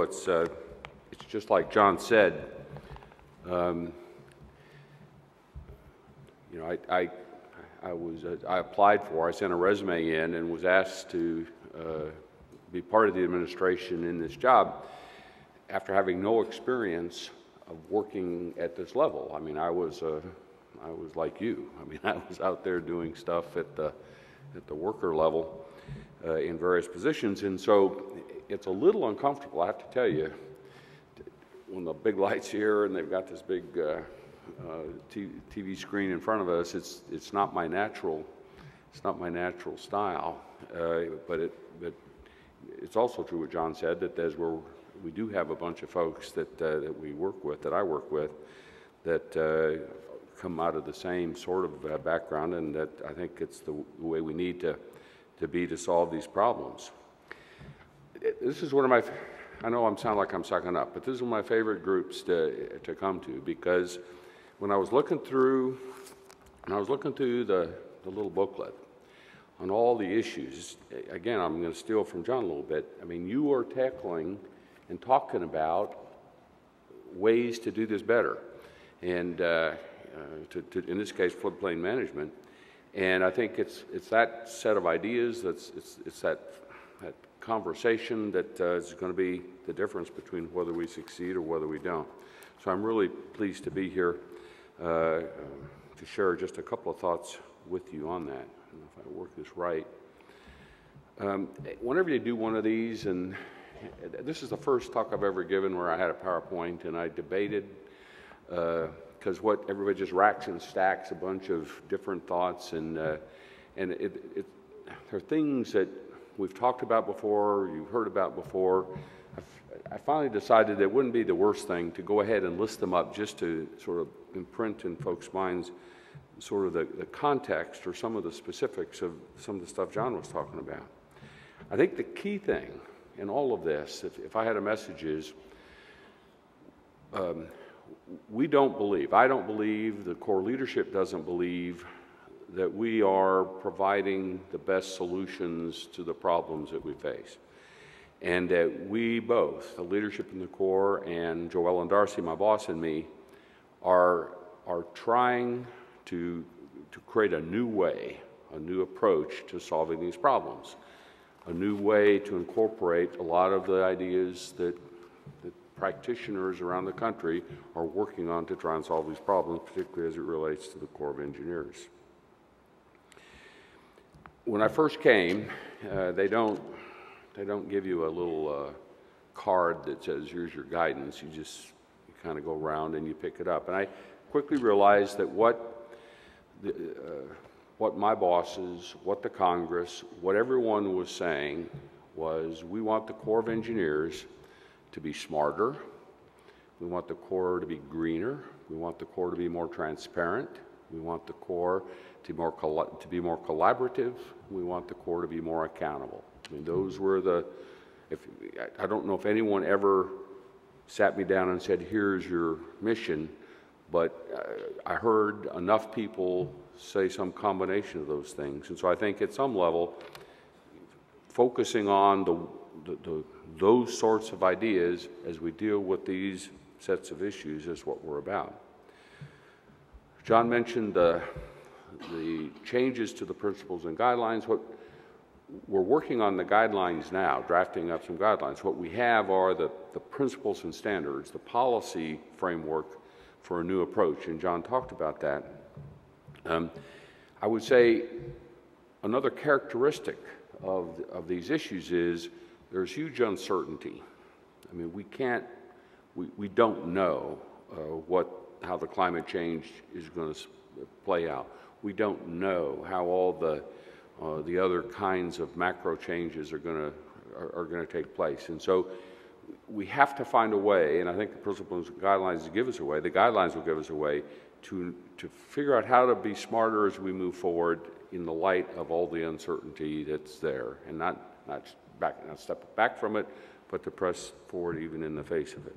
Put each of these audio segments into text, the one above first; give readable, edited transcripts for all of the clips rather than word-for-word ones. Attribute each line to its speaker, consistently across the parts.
Speaker 1: It's just like John said. Um, you know, I applied for. I sent a resume in and was asked to be part of the administration in this job after having no experience of working at this level. I mean, I was like you. I mean, I was out there doing stuff at the worker level in various positions, and so it's a little uncomfortable, I have to tell you, when the big lights here and they've got this big TV screen in front of us. It's not my natural style, but it's also true what John said, that we do have a bunch of folks that we work with, that I work with, that come out of the same sort of background, and that I think it's the way we need to solve these problems. This is one of my, I know I sound like I'm sucking up, but this is one of my favorite groups to come to, because when I was looking through the little booklet on all the issues, again, I'm going to steal from John a little bit. I mean, you are tackling and talking about ways to do this better, and in this case, floodplain management. And I think it's that set of ideas, it's that conversation that is going to be the difference between whether we succeed or whether we don't. So I'm really pleased to be here to share just a couple of thoughts with you on that. I don't know if I work this right. Whenever you do one of these, and this is the first talk I've ever given where I had a PowerPoint and I debated, because what everybody just racks and stacks a bunch of different thoughts, and there are things that we've talked about before, you've heard about before. I finally decided it wouldn't be the worst thing to go ahead and list them up, just to sort of imprint in folks' minds sort of the context or some of the specifics of some of the stuff John was talking about. I think the key thing in all of this, if I had a message, is we don't believe, I don't believe, the core leadership doesn't believe that we are providing the best solutions to the problems that we face. And that we both, the leadership in the Corps and Joelle and Darcy, my boss, and me, are trying to create a new way, a new approach to solving these problems, a new way to incorporate a lot of the ideas that practitioners around the country are working on to try and solve these problems, particularly as it relates to the Corps of Engineers. When I first came, they don't give you a little card that says, here's your guidance. You kind of go around and you pick it up. And I quickly realized that what my bosses, what the Congress, what everyone was saying was, we want the Corps of Engineers to be smarter. We want the Corps to be greener. We want the Corps to be more transparent. We want the Corps to be more collaborative. We want the Corps to be more accountable. I mean, those were I don't know if anyone ever sat me down and said, here's your mission, but I heard enough people say some combination of those things. And so I think at some level, focusing on those sorts of ideas as we deal with these sets of issues is what we're about. John mentioned the changes to the principles and guidelines. We're working on the guidelines now, drafting up some guidelines. What we have are the principles and standards, the policy framework for a new approach, and John talked about that. I would say another characteristic of these issues is there's huge uncertainty. I mean, we don't know how the climate change is going to play out. We don't know how all the other kinds of macro changes are going to take place, and so we have to find a way. And I think the principles and guidelines give us a way. The guidelines will give us a way to figure out how to be smarter as we move forward in the light of all the uncertainty that's there, and not step back from it, but to press forward even in the face of it.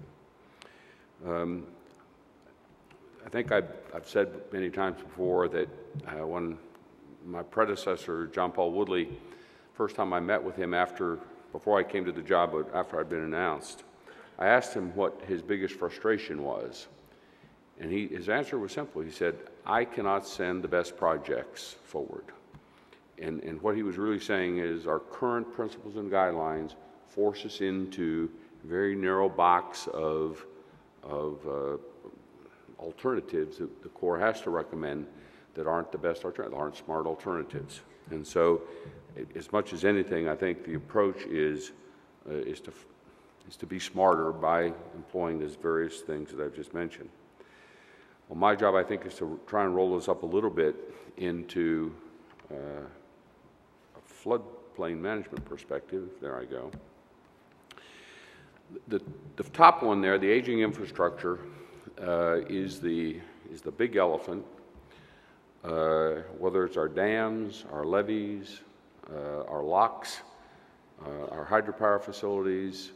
Speaker 1: I think I've said many times before that when my predecessor, John Paul Woodley, first time I met with him before I came to the job, but after I'd been announced, I asked him what his biggest frustration was, and his answer was simple. He said, I cannot send the best projects forward. And what he was really saying is our current principles and guidelines force us into a very narrow box of alternatives that the Corps has to recommend that aren't the best alternatives, aren't smart alternatives. And so, as much as anything, I think the approach is to be smarter by employing these various things that I've just mentioned. Well, my job, I think, is to try and roll this up a little bit into a floodplain management perspective. There I go. The top one there, the aging infrastructure, is the big elephant. Whether it's our dams, our levees, our locks, our hydropower facilities,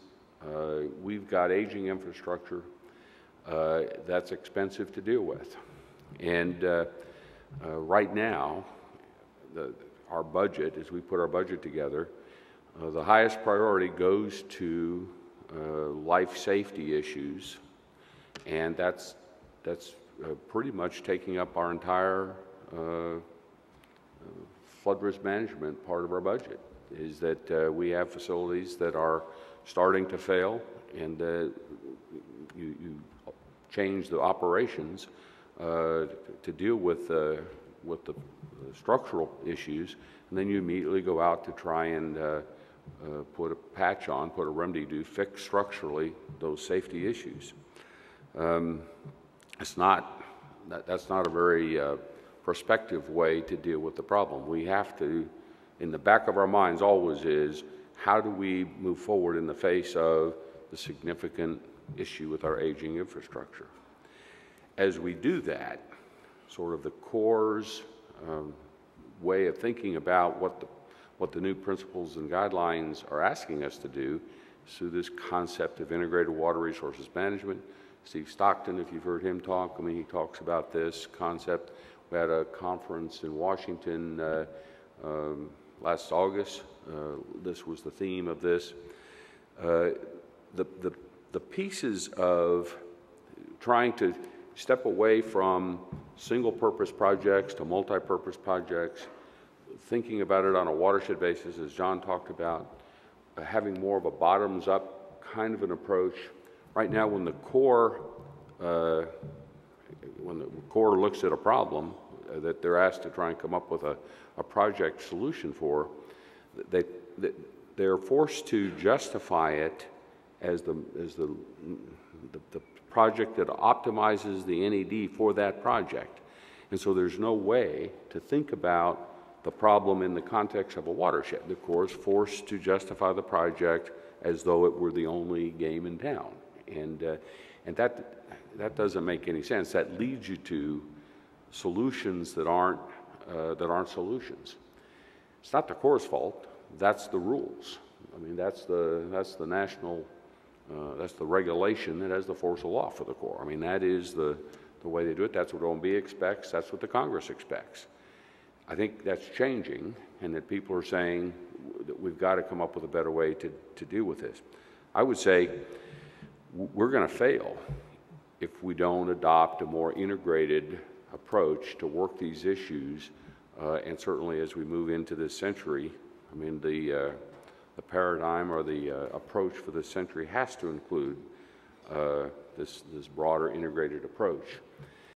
Speaker 1: we've got aging infrastructure that's expensive to deal with. And right now, our budget, as we put our budget together, the highest priority goes to life safety issues, and that's pretty much taking up our entire flood risk management part of our budget, is that we have facilities that are starting to fail, and you change the operations to deal with the structural issues, and then you immediately go out to try and put a patch on, put a remedy to fix structurally those safety issues. That's not a very prospective way to deal with the problem. We have to, in the back of our minds always is, how do we move forward in the face of the significant issue with our aging infrastructure? As we do that, sort of the Corps' way of thinking about what the new principles and guidelines are asking us to do is through this concept of integrated water resources management. Steve Stockton, if you've heard him talk, I mean, he talks about this concept. We had a conference in Washington last August. This was the theme of this. The pieces of trying to step away from single-purpose projects to multi-purpose projects, thinking about it on a watershed basis, as John talked about, having more of a bottoms-up kind of an approach. Right now, when the Corps looks at a problem that they're asked to try and come up with a project solution for, they're forced to justify it as the project that optimizes the NED for that project. And so there's no way to think about the problem in the context of a watershed. The Corps is forced to justify the project as though it were the only game in town. And that doesn't make any sense. That leads you to solutions that aren't solutions. It's not the Corps' fault. That's the rules. I mean, that's the national, that's the regulation that has the force of law for the Corps. I mean, that is the way they do it. That's what OMB expects. That's what the Congress expects. I think that's changing, and that people are saying that we've got to come up with a better way to deal with this. I would say we're going to fail if we don't adopt a more integrated approach to work these issues, and certainly as we move into this century, I mean, the paradigm or the approach for this century has to include this broader integrated approach.